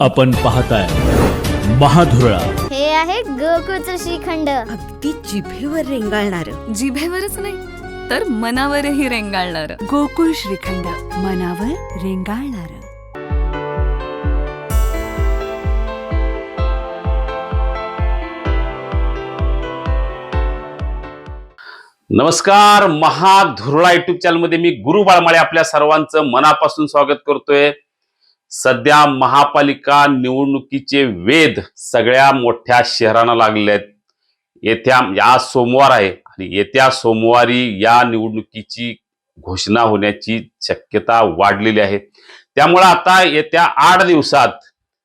आपण पाहताय महाधुरळा. हे आहे गोकुळचं श्रीखंड. अगदी जिभेवर रेंगाळणार. जिभेवरच नाही तर मनावरही रेंगाळणार. गोकुळ श्रीखंड, मनावर रेंगाळणार. नमस्कार. महाधुरळा युट्यूब चॅनल मध्ये मी गुरु बाळमाळे आपल्या सर्वांचं मनापासून स्वागत करतोय. सध्या महापालिका निवडणुकीचे वेध सगळ्या मोठ्या शहरांना लागले आहेत. या सोमवार आहे आणि येत्या सोमवारी या निवडणुकीची घोषणा होण्याची शक्यता वाढलेली आहे. त्यामुळे आता येत्या 8 दिवसात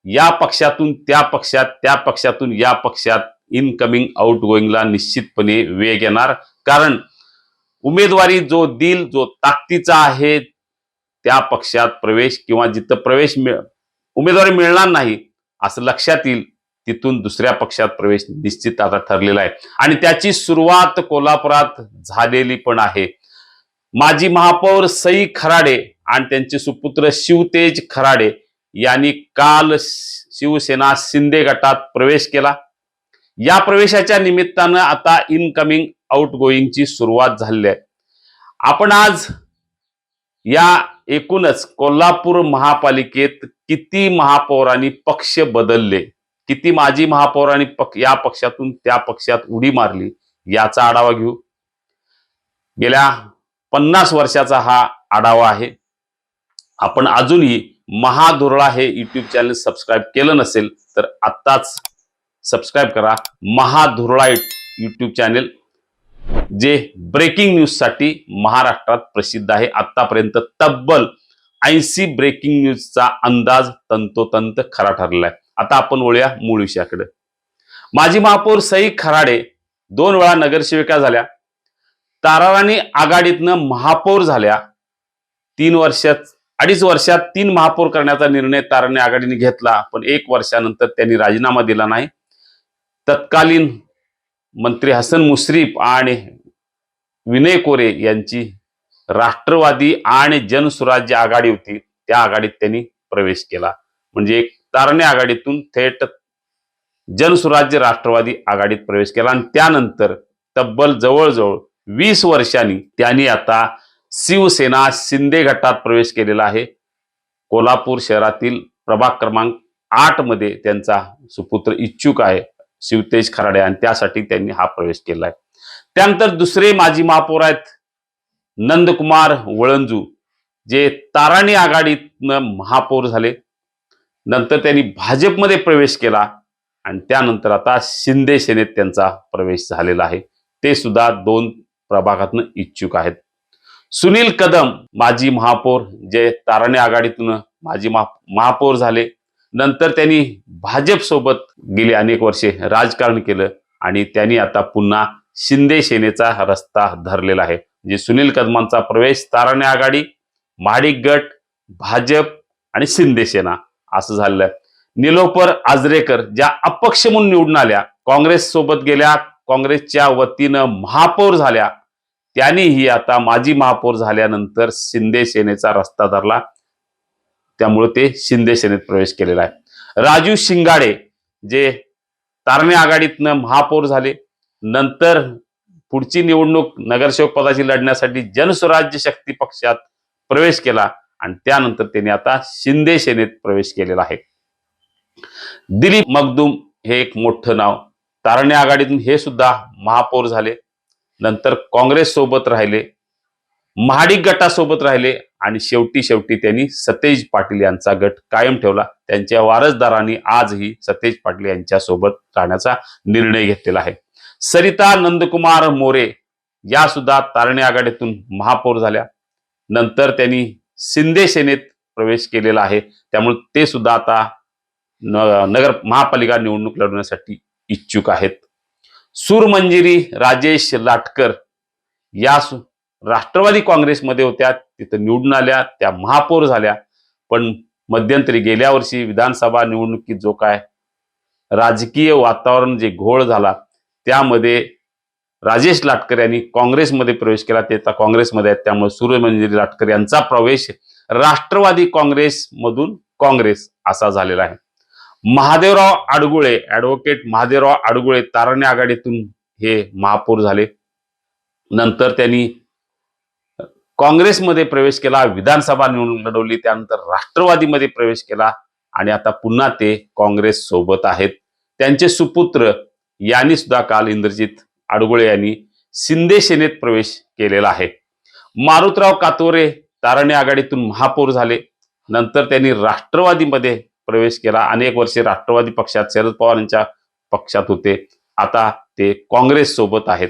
या पक्षातून त्या पक्षात, त्या पक्षातून या पक्षात इनकमिंग आउट गोईंगला निश्चितपणे वेग येणार. कारण उमेदवारी जो दिल, जो ताकदीचा आहे त्या पक्षात प्रवेश किंवा जिथं उमेदवारी मिळणार नाही असं लक्षात येईल तिथून दुसऱ्या पक्षात प्रवेश निश्चित आता ठरलेला आहे. आणि त्याची सुरुवात कोल्हापुरात झालेली पण आहे. माजी महापौर सई खराडे आणि त्यांचे सुपुत्र शिवतेज खराडे यांनी काल शिवसेना शिंदे गटात प्रवेश केला. या प्रवेशाच्या निमित्तानं आता इनकमिंग आउट गोईंगची सुरुवात झालेली आहे. आपण आज या एकूणच कोल्हापूर महापालिकेत किती महापौरांनी पक्ष बदलले, किती माजी महापौरांनी या पक्षातून त्या पक्षात उडी मारली याचा आढावा घेऊ. गेल्या 50 वर्षाचा हा आढावा आहे. आपण अजूनही महाधुरळा हे युट्यूब चॅनल सबस्क्राईब केलं नसेल तर आत्ताच सबस्क्राईब करा. महाधुरळा युट्यूब चॅनल जे ब्रेकिंग न्यूज साठी महाराष्ट्रात प्रसिद्ध आहे. आतापर्यंत तब्बल 80 ब्रेकिंग न्यूजचा अंदाज तंतोतंत खरा ठरलेला आहे. आता आपण वळूया मूळ विषयाकडे. माजी महापौर सई खराडे 2 वेळा नगरसेविका झाल्या. ताराराणी आघाडीतनं महापौर झाल्या. 2.5 वर्षात 3 महापौर करण्याचा निर्णय ताराराणी आघाडीने घेतला, पण 1 वर्षानंतर त्यांनी राजीनामा दिला नाही. तत्कालीन मंत्री हसन मुश्रीफ आणि विनय कोरे यांची राष्ट्रवादी आणि जनसुराज्य आघाडी होती, त्या आघाडीत त्यांनी प्रवेश केला. म्हणजे एक तारणे आघाडीतून थेट जनसुराज्य राष्ट्रवादी आघाडीत प्रवेश केला. आणि त्यानंतर तब्बल जवळजवळ 20 वर्षांनी त्यांनी आता शिवसेना शिंदे गटात प्रवेश केलेला आहे. कोल्हापूर शहरातील प्रभाग क्रमांक 8 मध्ये त्यांचा सुपुत्र इच्छुक आहे शिवतेज खराडे, आणि त्यासाठी त्यांनी हा प्रवेश केला आहे. त्यानंतर दुसरे माजी महापौर आहेत नंदकुमार वळंजू, जे ताराणी आघाडीतनं महापौर झाले. नंतर त्यांनी भाजपमध्ये प्रवेश केला आणि त्यानंतर आता शिंदे सेनेत त्यांचा प्रवेश झालेला आहे. ते सुद्धा 2 प्रभागातनं इच्छुक आहेत. सुनील कदम माजी महापौर, जे ताराणी आघाडीतून माजी महापौर झाले. नंतर त्यांनी भाजप सोबत गेली अनेक वर्षे राजकारण केलं आणि त्यांनी आता पुन्हा शिंदे सेनेचा रस्ता धरलेला आहे. म्हणजे सुनील कदमांचा प्रवेश ताराणी आघाडी, महाडिक गट, भाजप आणि शिंदे सेना असं झालेलं आहे. निलोफर आजरेकर ज्या अपक्ष म्हणून निवडून आल्या, काँग्रेस सोबत गेल्या, काँग्रेसच्या वतीनं महापौर झाल्या, त्यांनीही आता माजी महापौर झाल्यानंतर शिंदे सेनेचा रस्ता धरला. त्यामुळे ते शिंदे सेनेत प्रवेश केलेला आहे. राजू शिंगाडे, जे तारणे आघाडीतनं महापौर झाले, नंतर पुढची निवडणूक नगरसेवक पदाची लढण्यासाठी जनसुराज्य शक्ती पक्षात प्रवेश केला आणि त्यानंतर त्यांनी आता शिंदे सेनेत प्रवेश केलेला आहे. दिलीप मगदूम हे एक मोठं नाव, तारणे आघाडीतून हे सुद्धा महापौर झाले. नंतर काँग्रेस सोबत राहिले, महाडिक गटासोबत राहिले आणि शेवटी त्यांनी सतेज पाटील यांचा गट कायम ठेवला. त्यांच्या वारसदारांनी आजही सतेज पाटील यांच्या सोबत राहण्याचा निर्णय घेतलेला आहे. सरिता नंदकुमार मोरे या सुद्धा तारणे आघाडीतून महापौर झाल्या. नंतर त्यांनी शिंदे सेनेत प्रवेश केलेला आहे. त्यामुळे ते सुद्धा आता महापालिका निवडणूक लढवण्यासाठी इच्छुक आहेत. सूरमंजिरी राजेश लाटकर या राष्ट्रवादी काँग्रेसमध्ये होत्या, तिथं निवडून आल्या, त्या महापौर झाल्या. पण मध्यंतरी गेल्या वर्षी विधानसभा निवडणुकीत जो काय राजकीय वातावरण जे घोळ झाला, त्यामध्ये राजेश लाटकर यांनी काँग्रेसमध्ये प्रवेश केला. ते आता काँग्रेसमध्ये आहेत. त्यामुळे सूरमंजिरी लाटकर यांचा प्रवेश राष्ट्रवादी काँग्रेस मधून काँग्रेस असा झालेला आहे. महादेवराव आडगुळे, ऍडव्होकेट महादेवराव आडगुळे तारुण्य आघाडीतून हे महापौर झाले. नंतर त्यांनी काँग्रेसमध्ये प्रवेश केला, विधानसभा निवडणूक लढवली, त्यानंतर राष्ट्रवादीमध्ये प्रवेश केला आणि आता पुन्हा ते काँग्रेस सोबत आहेत. त्यांचे सुपुत्र यांनी सुद्धा काल इंद्रजित आडगुळे यांनी शिंदे सेनेत प्रवेश केलेला आहे. मारुतराव कातोरे तारुण्य आघाडीतून महापौर झाले. नंतर त्यांनी राष्ट्रवादीमध्ये प्रवेश केला. अनेक वर्षे राष्ट्रवादी पक्षात शरद पवार यांच्या पक्षात होते. आता ते काँग्रेस सोबत आहेत.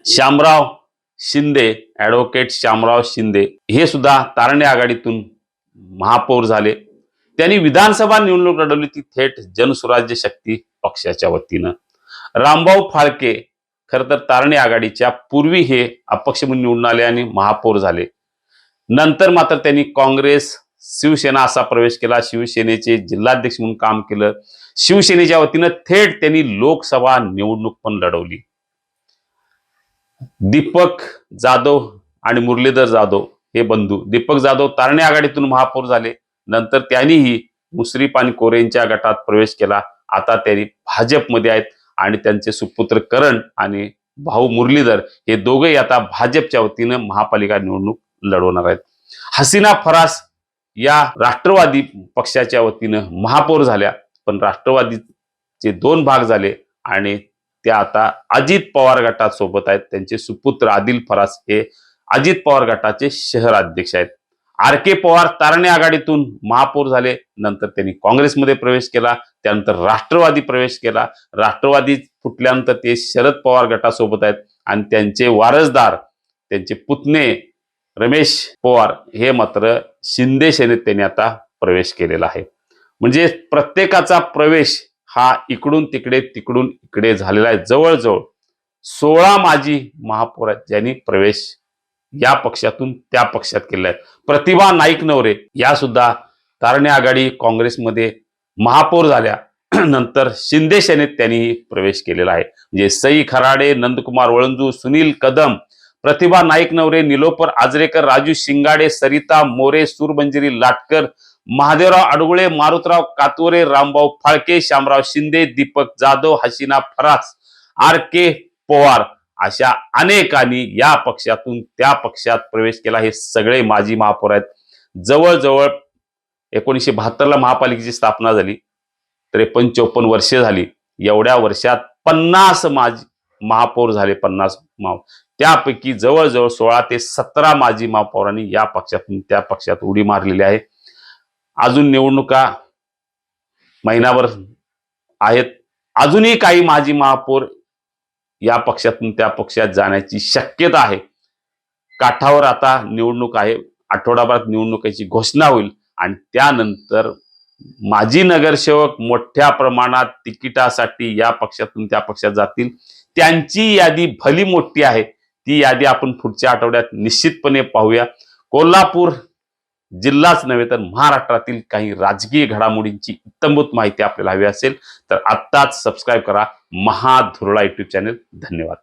श्यामराव शिंदे, ऍडव्होकेट श्यामराव शिंदे हे सुद्धा तारुण्य आघाडीतून महापौर झाले. त्यांनी विधानसभा निवडणूक लढवली ती थेट जनसुराज्य शक्ती पक्षाच्या वतीनं. रामभाऊ फाळके खरं तर तारुण्य आघाडीच्या पूर्वी हे अपक्ष म्हणून निवडून आले आणि महापौर झाले. नंतर मात्र त्यांनी काँग्रेस, शिवसेना असा प्रवेश केला. शिवसेनेचे जिल्हाध्यक्ष म्हणून काम केलं. शिवसेनेच्या वतीनं थेट त्यांनी लोकसभा निवडणूक पण लढवली. दीपक जाधव आणि मुरलीधर जाधव हे बंधू. दीपक जाधव तारुण्य आघाडीतून महापौर झाले. नंतर त्यांनीही मुश्रीफ आणि कोरेंच्या गटात प्रवेश केला. आता त्यांनी भाजपमध्ये आहेत आणि त्यांचे सुपुत्र करण आणि भाऊ मुरलीधर हे दोघेही आता भाजपच्या वतीनं महापालिका निवडणूक लढवणार आहेत. हसीना फरास या राष्ट्रवादी पक्षाच्या वतीनं महापौर झाल्या, पण राष्ट्रवादीचे 2 भाग झाले आणि त्या आता अजित पवार गटात सोबत आहेत. त्यांचे सुपुत्र आदिल फरास हे अजित पवार गटाचे शहर अध्यक्ष आहेत. आर.के. पवार तारुण्य आघाडीतून महापौर झाले. नंतर त्यांनी काँग्रेसमध्ये प्रवेश केला. त्यानंतर राष्ट्रवादी प्रवेश केला. राष्ट्रवादी फुटल्यानंतर ते शरद पवार गटासोबत आहेत आणि त्यांचे वारसदार, त्यांचे पुतणे रमेश पवार हे मात्र शिंदे सेनेत त्यांनी आता प्रवेश केलेला आहे. म्हणजे प्रत्येकाचा प्रवेश हा इकडून तिकडे तिकडून इकडे झालेला आहे. जवळजवळ 16 माजी महापौर आहेत ज्यांनी प्रवेश या पक्षातून त्या पक्षात केला आहे. प्रतिभा नाईक नवरे या सुद्धा तारुण्य आघाडी काँग्रेसमध्ये महापौर झाल्या. नंतर शिंदे सेनेत त्यांनी प्रवेश केलेला आहे. म्हणजे सई खराडे, नंदकुमार वळंजू, सुनील कदम, प्रतिभा नाईक नवरे, निलोफर आजरेकर, राजू शिंगाडे, सरिता मोरे, सूरमंजिरी लाटकर, महादेवराव आडगुळे, मारुतराव कातोरे, रामभाऊ फाळके, श्यामराव शिंदे, दीपक जाधव, हसीना फरास, आर.के. पवार अशा अनेकांनी या पक्षातून त्या पक्षात प्रवेश केला. हे सगळे माजी महापौर आहेत. जवळजवळ 1972ला महापालिकेची स्थापना झाली, तर 55 वर्षे झाली. एवढ्या वर्षात 50 माजी महापौर झाले. 50 त्यापैकी जवळजवळ 16 ते 17 माजी महापौरांनी या पक्षातून त्या पक्षात उडी मारलेली आहे. अजून निवडणुका महिनाभर आहेत. अजूनही काही माजी महापौर या पक्षातून त्या पक्षात जाण्याची शक्यता आहे. काठावर आता निवडणूक आहे. आठवडाभरात निवडणुकीची घोषणा होईल आणि त्यानंतर माजी नगरसेवक मोठ्या प्रमाणात तिकिटासाठी या पक्षातून त्या पक्षात जातील. त्यांची यादी भली मोठी आहे. ती यादी आपण पुढच्या आठवड्यात निश्चितपणे पाहूया. कोल्हापूर जिल्हाच नव्हे तर महाराष्ट्रातील काही राजकीय घडामोडींची इत्तंभूत माहिती आपल्याला हवी असेल तर आत्ताच सबस्क्राईब करा महाधुरळा YouTube चॅनल. धन्यवाद.